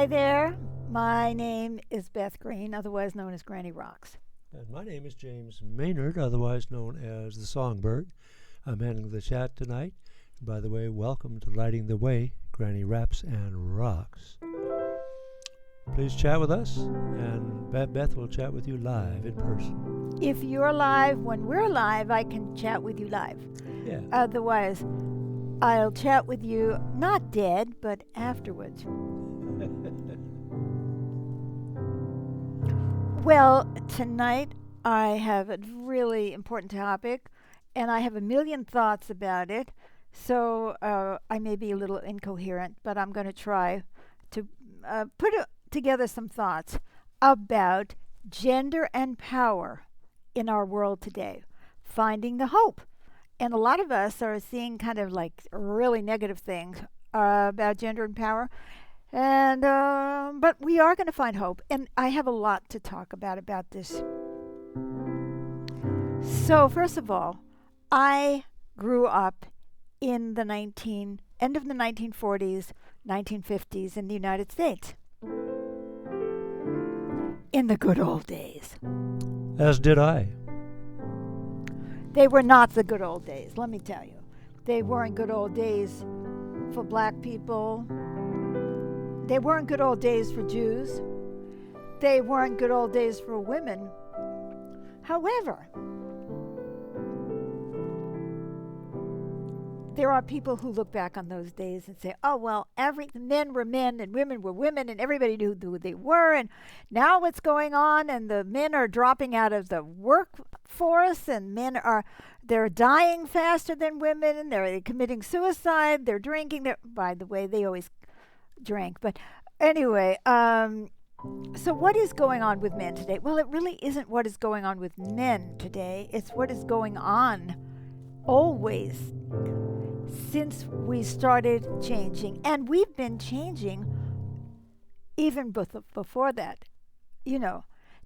Hi there. My name is Beth Green, otherwise known as Granny Rocks. And my name is James Maynard, otherwise known as the Songbird. I'm handling the chat tonight. And by the way, welcome to Lighting the Way, Granny Raps and Rocks. Please chat with us, and Beth will chat with you live in person. If you're live when we're live, I can chat with you live. Yeah. Otherwise, I'll chat with you not dead, but afterwards. Well, tonight I have a really important topic, and I have a million thoughts about it. So I may be a little incoherent, but I'm going to try to put together some thoughts about gender and power in our world today, finding the hope. And a lot of us are seeing kind of like really negative things about gender and power. And but we are going to find hope, and I have a lot to talk about this. So first of all, I grew up in the end of the 1940s, 1950s in the United States. In the good old days. As did I. They were not the good old days, let me tell you. They weren't good old days for black people. They weren't good old days for Jews. They weren't good old days for women. However, there are people who look back on those days and say, oh, well, men were men and women were women and everybody knew who they were. And now what's going on? And the men are dropping out of the workforce, and they're dying faster than women, and they're committing suicide. They're drinking. By the way, they always drank. But anyway, so what is going on with men today? Well, it really isn't what is going on with men today. It's what is going on always since we started changing. And we've been changing even before that,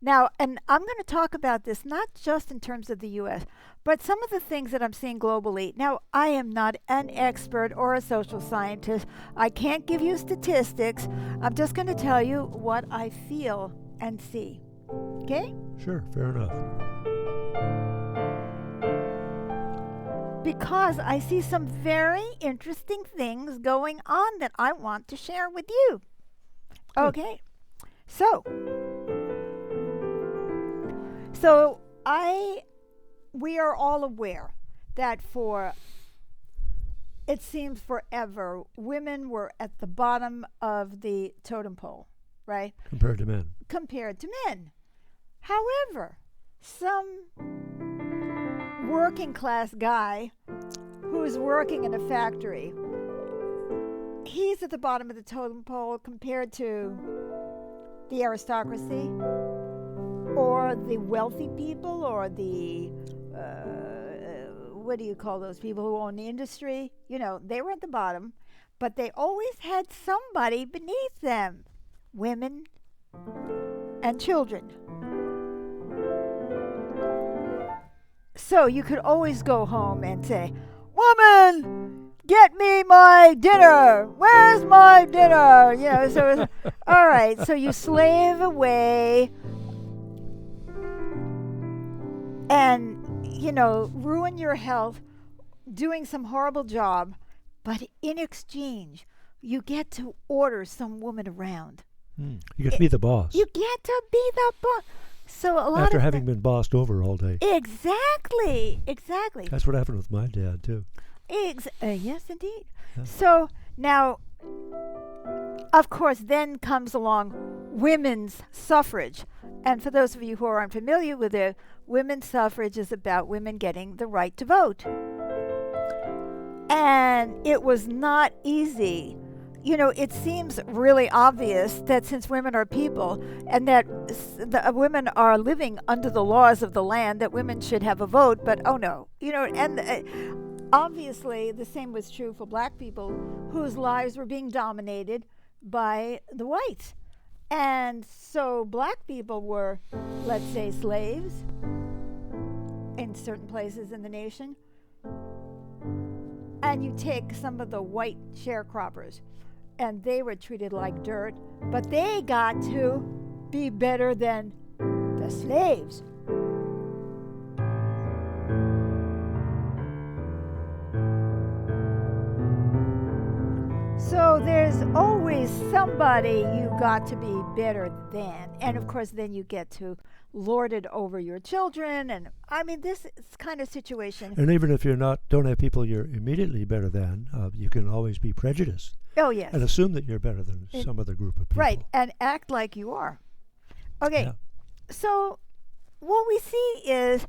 Now, and I'm going to talk about this not just in terms of the U.S., but some of the things that I'm seeing globally. Now, I am not an expert or a social scientist. I can't give you statistics. I'm just going to tell you what I feel and see. Okay? Sure, fair enough. Because I see some very interesting things going on that I want to share with you. Okay? So we are all aware that it seems forever, women were at the bottom of the totem pole, right? Compared to men. Compared to men. However, some working class guy who's working in a factory, he's at the bottom of the totem pole compared to the aristocracy, or the wealthy people, or the what do you call those people who own the industry? They were at the bottom, but they always had somebody beneath them, women and children. So you could always go home and say, woman, get me my dinner. Where's my dinner? So all right, so you slave away and, ruin your health doing some horrible job, but in exchange, you get to order some woman around. You get to be the boss. You get to be the boss. So a lot after having been bossed over all day. Exactly. That's what happened with my dad, too. Yes, indeed. Yeah. So now, of course, then comes along women's suffrage. And for those of you who are unfamiliar with it, women's suffrage is about women getting the right to vote. And it was not easy. It seems really obvious that since women are people and that women are living under the laws of the land, that women should have a vote, but oh no. Obviously the same was true for black people whose lives were being dominated by the whites. And so black people were, let's say, slaves in certain places in the nation. And you take some of the white sharecroppers, and they were treated like dirt, but they got to be better than the slaves. So there's always somebody you got to be better than. And of course, then you get to lord it over your children. And I mean, this is kind of situation. And even if don't have people you're immediately better than, you can always be prejudiced. Oh, yes. And assume that you're better than some other group of people. Right, and act like you are. Okay, Yeah. so what we see is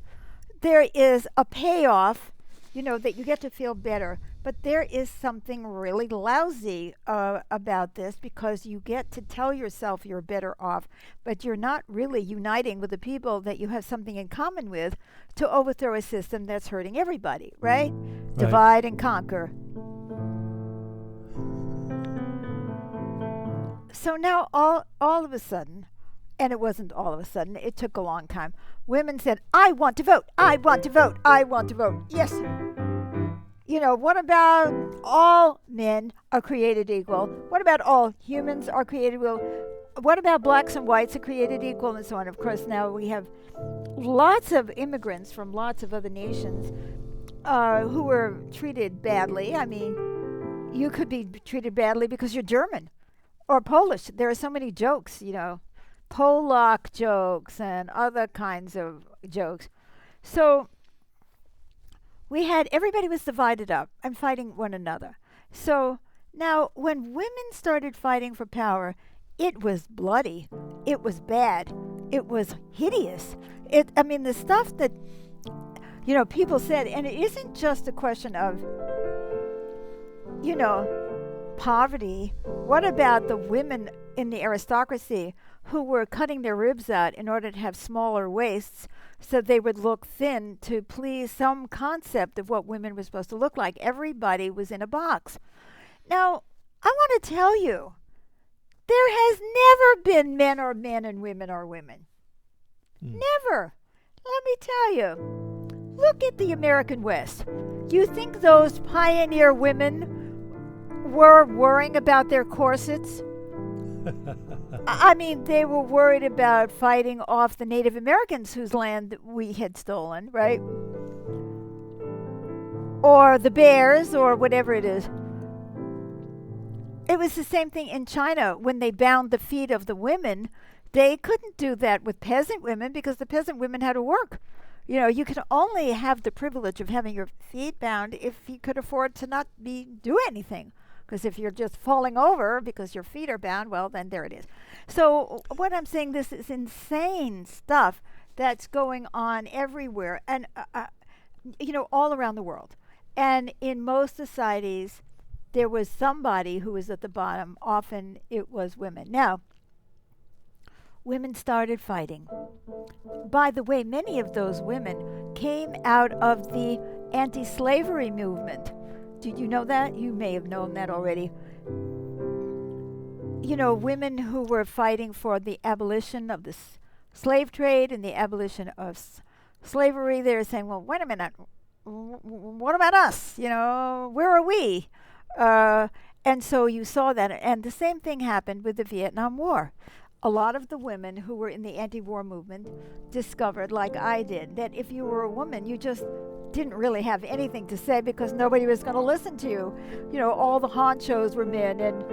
there is a payoff, that you get to feel better. But there is something really lousy about this, because you get to tell yourself you're better off, but you're not really uniting with the people that you have something in common with to overthrow a system that's hurting everybody, right? Divide and conquer. So now all of a sudden, and it wasn't all of a sudden, it took a long time, women said, I want to vote, I want to vote, I want to vote. Yes. What about all men are created equal? What about all humans are created equal? What about blacks and whites are created equal, and so on? Of course, now we have lots of immigrants from lots of other nations who were treated badly. I mean, you could be treated badly because you're German or Polish. There are so many jokes, Polak jokes and other kinds of jokes. So everybody was divided up and fighting one another. So now when women started fighting for power, it was bloody. It was bad. It was hideous. The stuff that, people said, and it isn't just a question of, poverty. What about the women in the aristocracy who were cutting their ribs out in order to have smaller waists so they would look thin to please some concept of what women were supposed to look like? Everybody was in a box. Now, I want to tell you, there has never been men are men and women are women. Never. Let me tell you. Look at the American West. You think those pioneer women were worrying about their corsets? They were worried about fighting off the Native Americans whose land we had stolen, right? Or the bears, or whatever it is. It was the same thing in China when they bound the feet of the women. They couldn't do that with peasant women because the peasant women had to work. You could only have the privilege of having your feet bound if you could afford to not do anything. Because if you're just falling over because your feet are bound, well, then there it is. So what I'm saying, this is insane stuff that's going on everywhere and, all around the world. And in most societies, there was somebody who was at the bottom. Often it was women. Now, women started fighting. By the way, many of those women came out of the anti-slavery movement. Did you know that? You may have known that already. Women who were fighting for the abolition of the slave trade and the abolition of slavery, they were saying, well, wait a minute, what about us? Where are we? And so you saw that. And the same thing happened with the Vietnam War. A lot of the women who were in the anti-war movement discovered, like I did, that if you were a woman, you just didn't really have anything to say because nobody was going to listen to you. All the honchos were men, and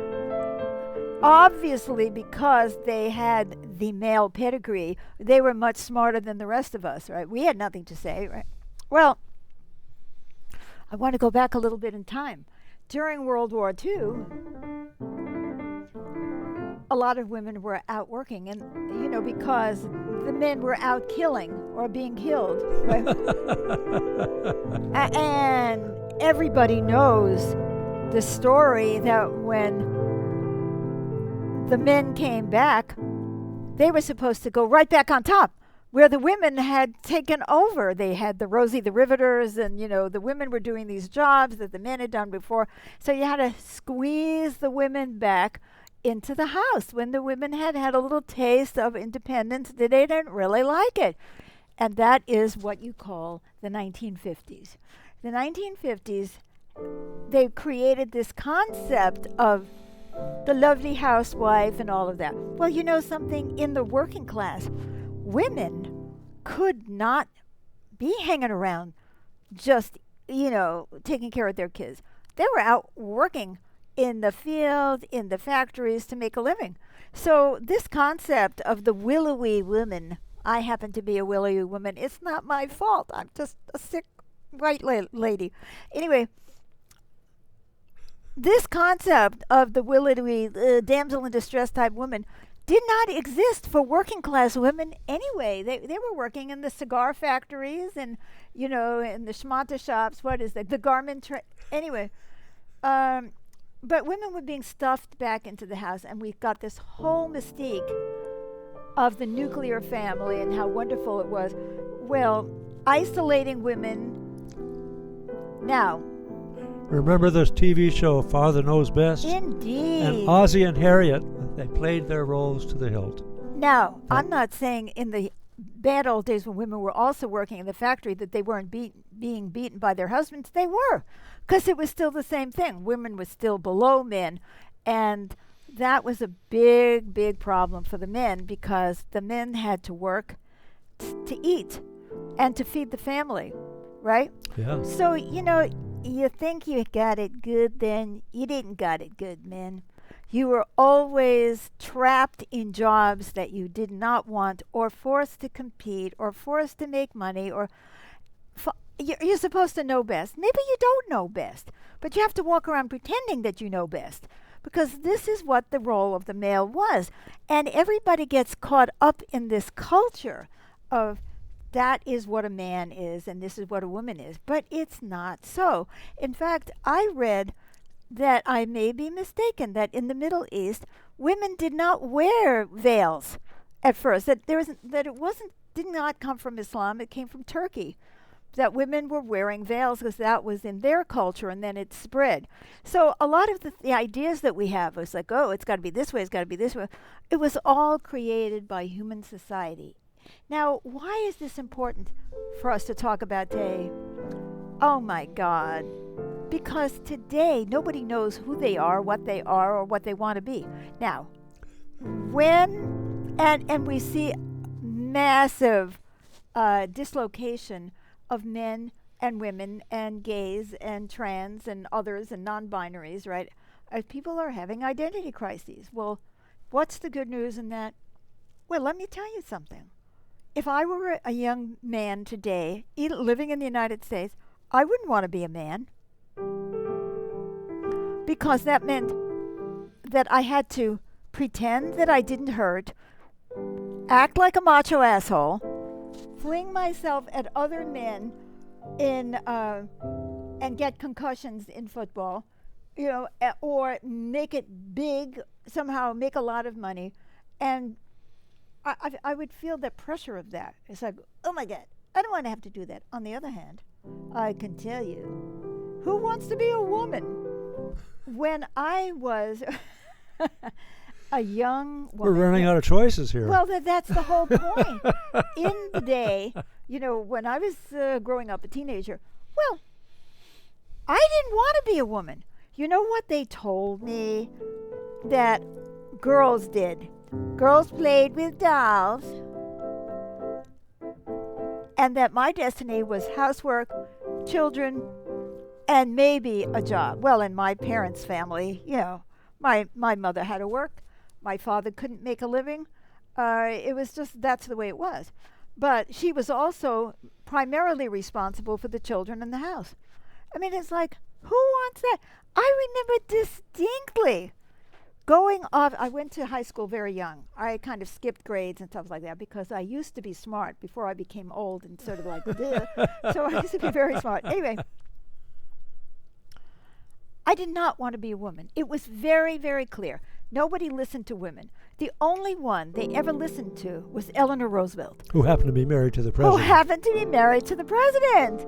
obviously because they had the male pedigree, they were much smarter than the rest of us, right? We had nothing to say, right? Well, I want to go back a little bit in time. During World War II, a lot of women were out working, and because the men were out killing or being killed, right? And everybody knows the story that when the men came back, they were supposed to go right back on top where the women had taken over. They had the Rosie the Riveters, and the women were doing these jobs that the men had done before. So you had to squeeze the women back into the house when the women had a little taste of independence. They didn't really like it. And that is what you call the 1950s. The 1950s, they created this concept of the lovely housewife and all of that. Well, you know something? In the working class, women could not be hanging around just, taking care of their kids. They were out working in the field, in the factories to make a living. So this concept of the willowy woman, I happen to be a willowy woman, it's not my fault. I'm just a sick white lady. Anyway, this concept of the willowy damsel in distress type woman did not exist for working class women anyway. They were working in the cigar factories and, in the schmanta shops. What is that? The garment. Anyway. But women were being stuffed back into the house, and we've got this whole mystique of the nuclear family and how wonderful it was. Well, isolating women. Now, remember this TV show, Father Knows Best? Indeed. And Ozzie and Harriet, they played their roles to the hilt. Now, I'm not saying in the bad old days when women were also working in the factory that they weren't being beaten by their husbands. They were, because it was still the same thing. Women were still below men, and that was a big, big problem for the men because the men had to work to eat and to feed the family, right? Yeah. So, you think you got it good then. You didn't got it good, men. You were always trapped in jobs that you did not want or forced to compete or forced to make money or you're supposed to know best. Maybe you don't know best, but you have to walk around pretending that you know best because this is what the role of the male was. And everybody gets caught up in this culture of that is what a man is and this is what a woman is, but it's not so. In fact, I read that I may be mistaken, that in the Middle East, women did not wear veils at first, that did not come from Islam, it came from Turkey, that women were wearing veils because that was in their culture and then it spread. So a lot of the ideas that we have was like, oh, it's got to be this way, it's got to be this way. It was all created by human society. Now, why is this important for us to talk about today? Oh my God. Because today, nobody knows who they are, or what they want to be. Now, and we see massive dislocation of men and women and gays and trans and others and non-binaries, right? People are having identity crises. Well, what's the good news in that? Well, let me tell you something. If I were a young man today, living in the United States, I wouldn't want to be a man. Because that meant that I had to pretend that I didn't hurt, act like a macho asshole, fling myself at other men and get concussions in football, or make it big, somehow make a lot of money. And I would feel the pressure of that. It's like, oh my God, I don't want to have to do that. On the other hand, I can tell you, who wants to be a woman? When I was a young woman. We're running out of choices here. Well, that's the whole point. In the day, when I was growing up, a teenager, well, I didn't want to be a woman. You know what they told me that girls did? Girls played with dolls. And that my destiny was housework, children, and maybe a job. Well, in my parents' family, my mother had to work. My father couldn't make a living. It was just, that's the way it was. But she was also primarily responsible for the children in the house. I mean, it's like, who wants that? I remember distinctly going off. I went to high school very young. I kind of skipped grades and stuff like that because I used to be smart before I became old and sort of like, so I used to be very smart. Anyway, I did not want to be a woman. It was very, very clear. Nobody listened to women. The only one they ever listened to was Eleanor Roosevelt. Who happened to be married to the president.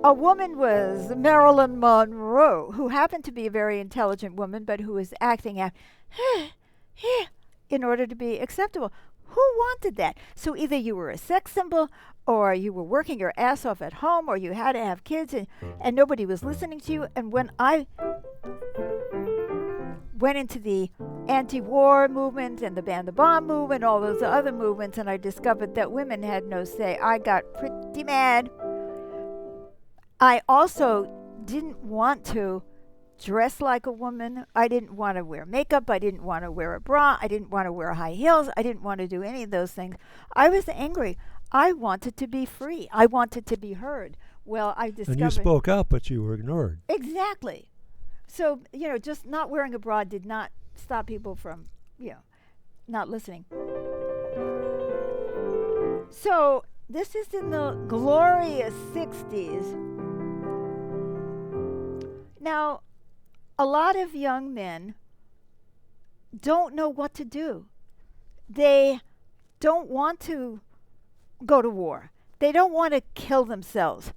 A woman was Marilyn Monroe, who happened to be a very intelligent woman, but who was acting out in order to be acceptable. Who wanted that? So either you were a sex symbol, or you were working your ass off at home, or you had to have kids, and nobody was listening to you. And when went into the anti-war movement and the ban the bomb movement, all those other movements, and I discovered that women had no say. I got pretty mad. I also didn't want to dress like a woman. I didn't want to wear makeup. I didn't want to wear a bra. I didn't want to wear high heels. I didn't want to do any of those things. I was angry. I wanted to be free. I wanted to be heard. Well, I discovered... And you spoke up, but you were ignored. Exactly. So, just not wearing a bra did not stop people from, not listening. So, this is in the glorious 60s. Now, a lot of young men don't know what to do. They don't want to go to war. They don't want to kill themselves.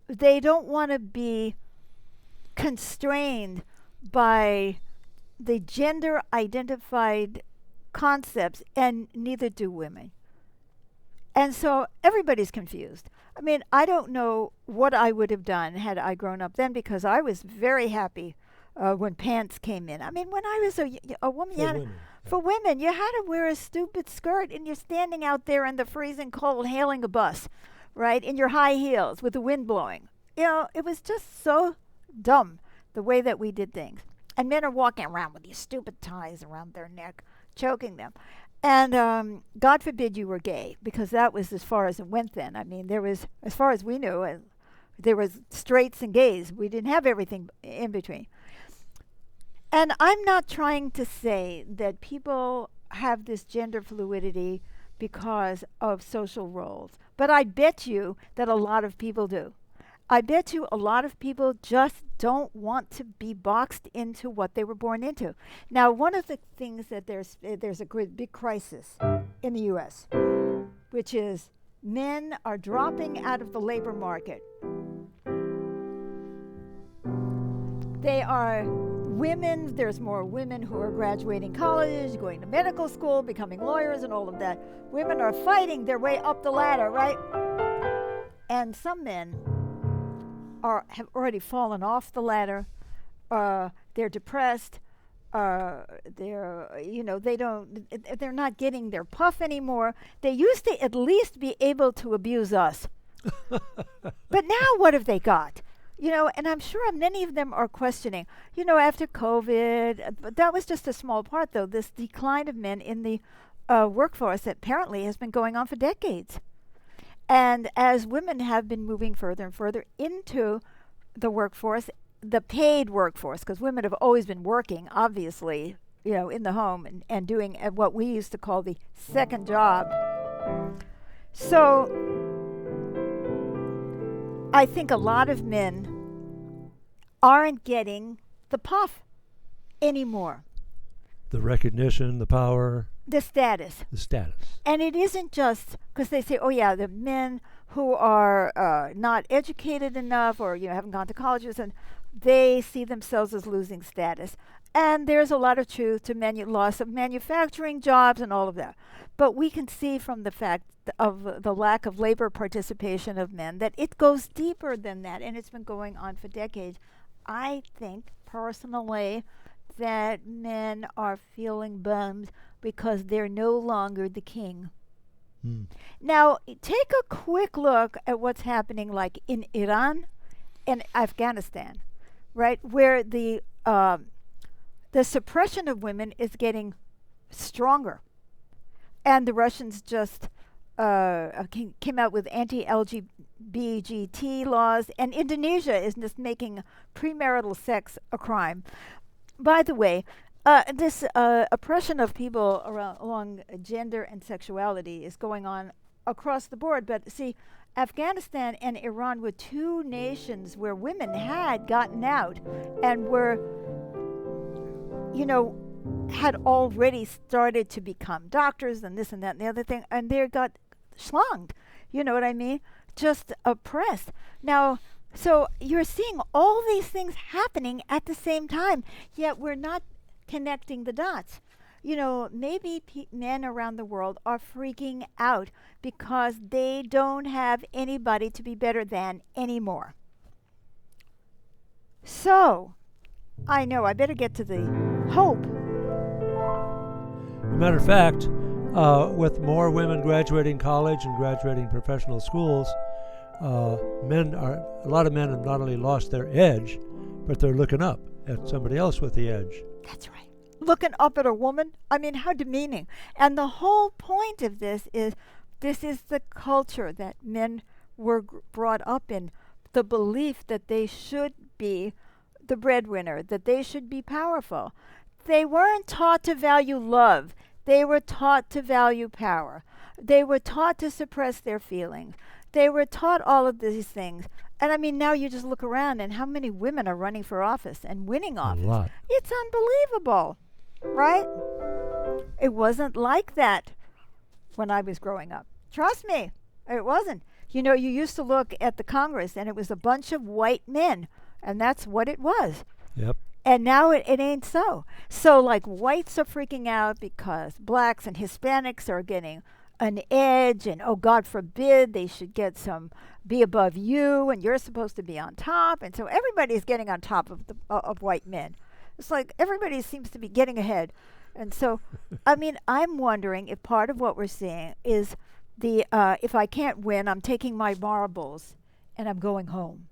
They don't want to be constrained by the gender identified concepts, and neither do women. And so everybody's confused. I mean, I don't know what I would have done had I grown up then, because I was very happy when pants came in. I mean, when I was a woman, for women, you had to wear a stupid skirt, and you're standing out there in the freezing cold hailing a bus, right, in your high heels with the wind blowing. It was just so dumb, the way that we did things. And men are walking around with these stupid ties around their neck, choking them. And God forbid you were gay, because that was as far as it went then. I mean, there was, as far as we knew, there was straights and gays. We didn't have everything in between. And I'm not trying to say that people have this gender fluidity because of social roles, but I bet you that a lot of people do. I bet you a lot of people just don't want to be boxed into what they were born into. Now, one of the things that there's a big crisis in the U.S., which is men are dropping out of the labor market. They are women. There's more women who are graduating college, going to medical school, becoming lawyers, and all of that. Women are fighting their way up the ladder, right? And some men have already fallen off the ladder. They're depressed. They're not getting their puff anymore. They used to at least be able to abuse us. But now what have they got? And I'm sure many of them are questioning, after COVID, but that was just a small part, though, this decline of men in the workforce that apparently has been going on for decades. And as women have been moving further and further into the workforce, the paid workforce, because women have always been working, obviously, in the home and doing what we used to call the second job. So I think a lot of men aren't getting the puff anymore. The recognition, the power. The status. The status. And it isn't just because they say, oh, yeah, the men who are not educated enough or, haven't gone to colleges, and they see themselves as losing status. And there's a lot of truth to loss of manufacturing jobs and all of that. But we can see from the fact of the lack of labor participation of men that it goes deeper than that, and it's been going on for decades. I think, personally, that men are feeling bummed because they're no longer the king. Now, take a quick look at what's happening like in Iran and Afghanistan, right, where the suppression of women is getting stronger. And the Russians just came out with anti-LGBT laws, and Indonesia is just making premarital sex a crime. By the way, this oppression of people along gender and sexuality is going on across the board. But see, Afghanistan and Iran were two nations where women had gotten out and were, had already started to become doctors and this and that and the other thing, and they got schlonged. You know what I mean? Just oppressed. Now, so you're seeing all these things happening at the same time, yet we're not connecting the dots. Maybe men around the world are freaking out because they don't have anybody to be better than anymore. So, I know I better get to the hope. As a matter of fact, with more women graduating college and graduating professional schools, a lot of men have not only lost their edge, but they're looking up at somebody else with the edge. That's right. Looking up at a woman, I mean, how demeaning. And the whole point of this is the culture that men were brought up in, the belief that they should be the breadwinner, that they should be powerful. They weren't taught to value love. They were taught to value power. They were taught to suppress their feelings. They were taught all of these things. And I mean, now you just look around and how many women are running for office and winning office. A lot. It's unbelievable, right? It wasn't like that when I was growing up. Trust me, it wasn't. You know, you used to look at the Congress and it was a bunch of white men, and that's what it was. Yep. And now it ain't so. So, like, whites are freaking out because blacks and Hispanics are getting an edge, and oh, God forbid they should be above you, and you're supposed to be on top. And so everybody's getting on top of white men. It's like everybody seems to be getting ahead. And so, I mean, I'm wondering if part of what we're seeing is if I can't win, I'm taking my marbles and I'm going home.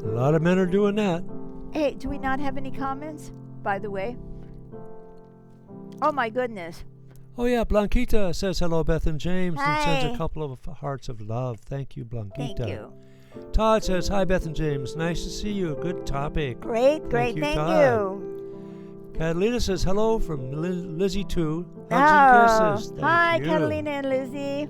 A lot of men are doing that. Hey, do we not have any comments, by the way? Oh, my goodness. Oh, yeah, Blanquita says hello, Beth and James, and sends Hi. a couple of hearts of love. Thank you, Blanquita. Thank you. Todd says, hi, Beth and James. Nice to see you. Good topic. Great, Thank thank Todd. you. Catalina says, hello from Lizzie, too. Hugs Oh, and kisses. Thank hi, you. Catalina and Lizzie.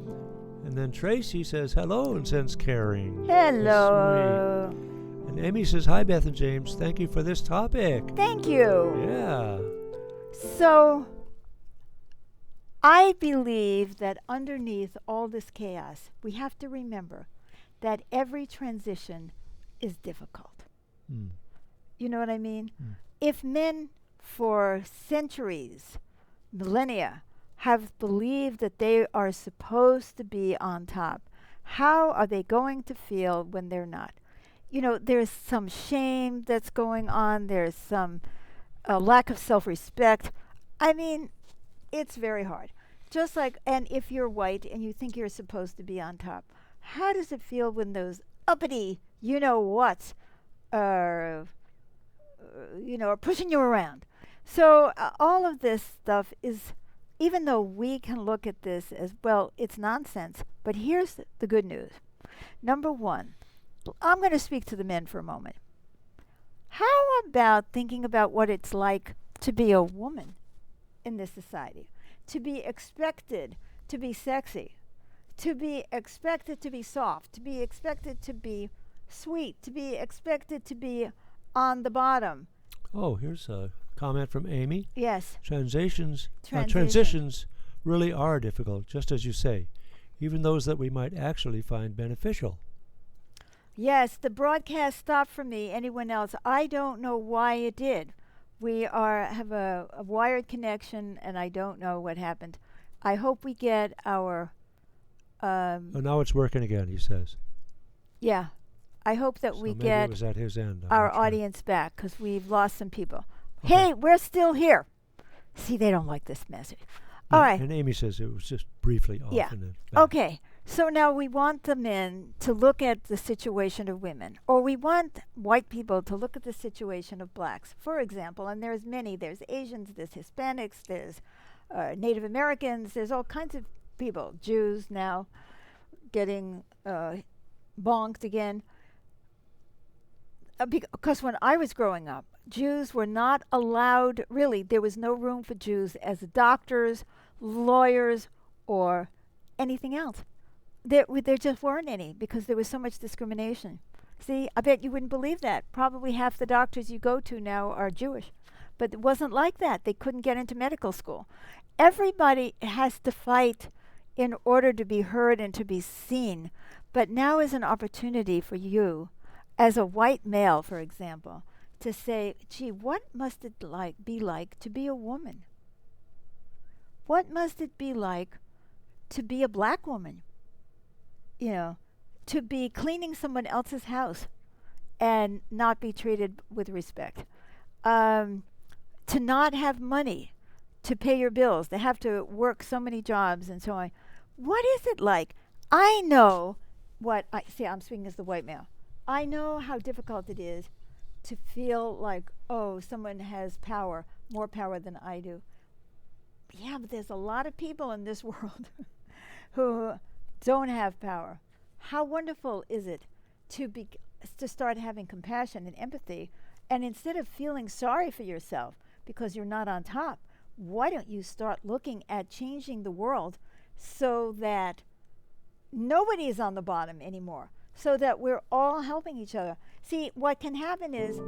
And then Tracy says, hello, and sends caring. That's Hello. sweet. And Amy says, hi, Beth and James. Thank you for this topic. Thank you. Yeah. So, I believe that underneath all this chaos, we have to remember that every transition is difficult. Mm. You know what I mean? Mm. If men for centuries, millennia, have believed that they are supposed to be on top, how are they going to feel when they're not? You know, there's some shame that's going on. There's some lack of self-respect. I mean, it's very hard. Just like, and if you're white and you think you're supposed to be on top, how does it feel when those uppity, you-know-whats are pushing you around? So all of this stuff is, even though we can look at this as, well, it's nonsense, but here's the good news. Number one, I'm going to speak to the men for a moment. How about thinking about what it's like to be a woman in this society? To be expected to be sexy, to be expected to be soft, to be expected to be sweet, to be expected to be on the bottom. Oh, here's a comment from Amy. Yes. Transitions really are difficult, just as you say, even those that we might actually find beneficial. Yes, the broadcast stopped for me. Anyone else? I don't know why it did. We have a wired connection, and I don't know what happened. I hope we get our... Oh, now it's working again, he says. Yeah. I hope that So we maybe get it was at his end. our audience back, because we've lost some people. Okay. Hey, we're still here. See, they don't like this message. Yeah, All right. And Amy says it was just briefly off. Yeah. And then back. Okay. So now we want the men to look at the situation of women, or we want white people to look at the situation of blacks, for example. And there's many. There's Asians, there's Hispanics, there's Native Americans, there's all kinds of people. Jews now getting bonked again. Because when I was growing up, Jews were not allowed, really, there was no room for Jews as doctors, lawyers, or anything else. There just weren't any because there was so much discrimination. See, I bet you wouldn't believe that. Probably half the doctors you go to now are Jewish. But it wasn't like that. They couldn't get into medical school. Everybody has to fight in order to be heard and to be seen. But now is an opportunity for you, as a white male, for example, to say, gee, what must it be like to be a woman? What must it be like to be a black woman? You know, to be cleaning someone else's house and not be treated with respect. to not have money to pay your bills, to have to work so many jobs and so on. What is it like? I know what I see. I'm speaking as the white male. I know how difficult it is to feel like, oh, someone has power, more power than I do. Yeah, but there's a lot of people in this world who don't have power. How wonderful is it to start having compassion and empathy, and instead of feeling sorry for yourself because you're not on top, why don't you start looking at changing the world so that nobody is on the bottom anymore, so that we're all helping each other? See, what can happen is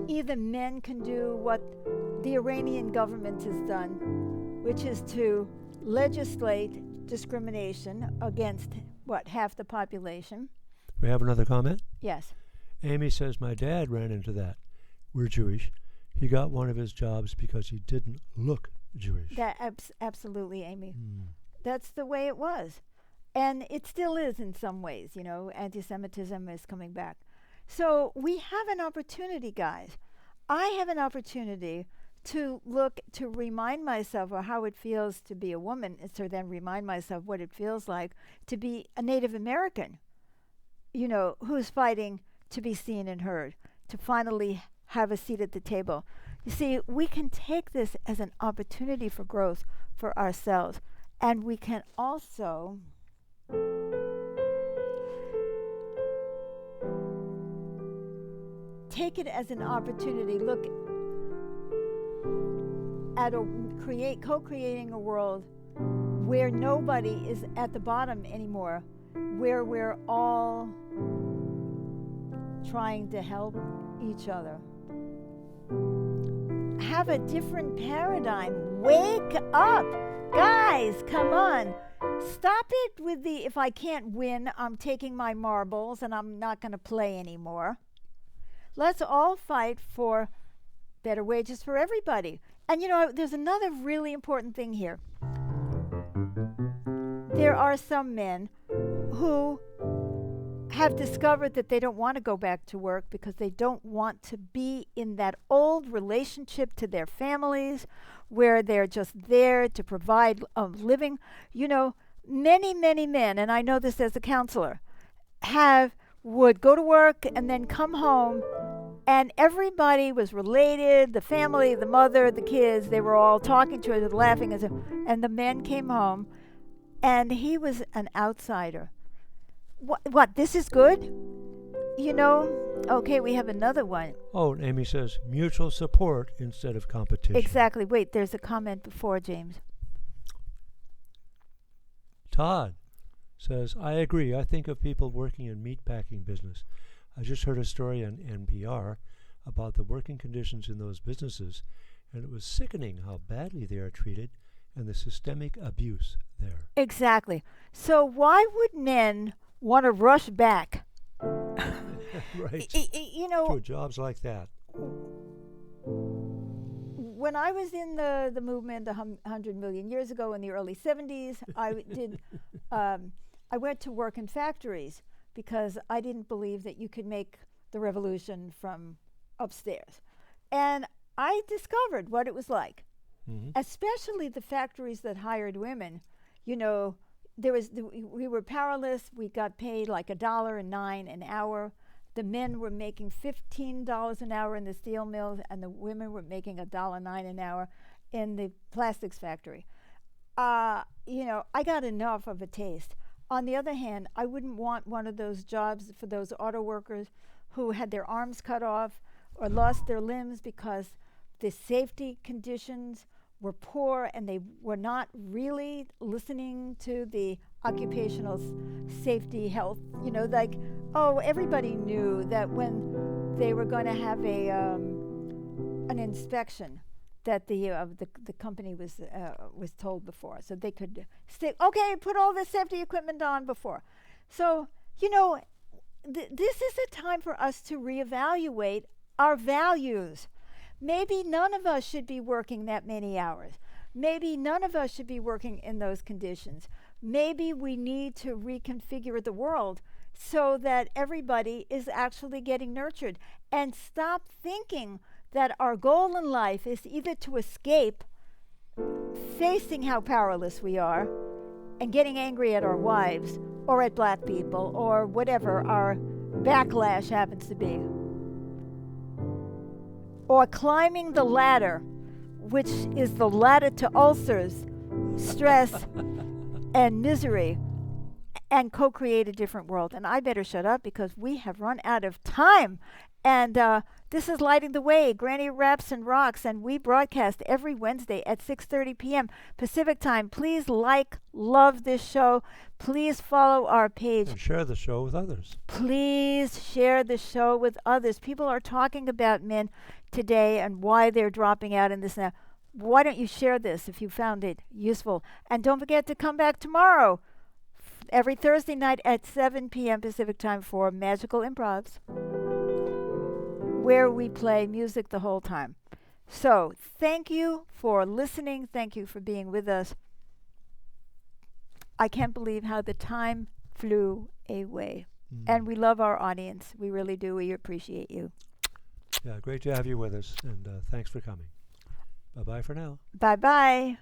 either men can do what the Iranian government has done, which is to legislate discrimination against, half the population. We have another comment? Yes. Amy says, my dad ran into that. We're Jewish. He got one of his jobs because he didn't look Jewish. That absolutely, Amy. That's the way it was. And it still is in some ways, anti-Semitism is coming back. So we have an opportunity, guys. I have an opportunity to remind myself of how it feels to be a woman, and to then remind myself what it feels like to be a Native American, who's fighting to be seen and heard, to finally have a seat at the table. You see, we can take this as an opportunity for growth for ourselves, and we can also take it as an opportunity. Look at co-creating a world where nobody is at the bottom anymore, where we're all trying to help each other. Have a different paradigm. Wake up. Guys, come on. Stop it with the, if I can't win, I'm taking my marbles and I'm not going to play anymore. Let's all fight for better wages for everybody. And there's another really important thing here. There are some men who have discovered that they don't want to go back to work because they don't want to be in that old relationship to their families where they're just there to provide a living. Many, many men, and I know this as a counselor, would go to work and then come home, and everybody was related, the family, the mother, the kids, they were all talking to each other, laughing, and the man came home, and he was an outsider. What, this is good? Okay, we have another one. Oh, Amy says mutual support instead of competition. Exactly. Wait, there's a comment before, James. Todd says, I agree. I think of people working in meatpacking business. I just heard a story on NPR about the working conditions in those businesses, and it was sickening how badly they are treated and the systemic abuse there. Exactly. So why would men want to rush back? Right. To jobs like that. When I was in the movement 100 million years ago in the early 70s, I went to work in factories because I didn't believe that you could make the revolution from upstairs. And I discovered what it was like, especially the factories that hired women. We were powerless. We got paid like $1.09 an hour. The men were making $15 an hour in the steel mills, and the women were making $1.09 an hour in the plastics factory. I got enough of a taste. On the other hand, I wouldn't want one of those jobs for those auto workers who had their arms cut off or lost their limbs because the safety conditions were poor and they were not really listening to the occupational safety health. Everybody knew that when they were going to have an inspection, that the company was told before, so they could say, okay, put all the safety equipment on before. So this is a time for us to reevaluate our values. Maybe none of us should be working that many hours. Maybe none of us should be working in those conditions. Maybe we need to reconfigure the world so that everybody is actually getting nurtured, and stop thinking that our goal in life is either to escape facing how powerless we are and getting angry at our wives or at black people or whatever our backlash happens to be, or climbing the ladder, which is the ladder to ulcers, stress, and misery, and co-create a different world. And I better shut up because we have run out of time. And this is Lighting the Way, Granny Raps and Rocks, and we broadcast every Wednesday at 6:30 p.m. Pacific Time. Please love this show. Please follow our page. And share the show with others. Please share the show with others. People are talking about men today and why they're dropping out in this and that. Why don't you share this if you found it useful? And don't forget to come back tomorrow, every Thursday night at 7 p.m. Pacific Time for Magical Improvs, where we play music the whole time. So thank you for listening. Thank you for being with us. I can't believe how the time flew away. And we love our audience. We really do. We appreciate you. Yeah, great to have you with us, and thanks for coming. Bye-bye for now. Bye-bye.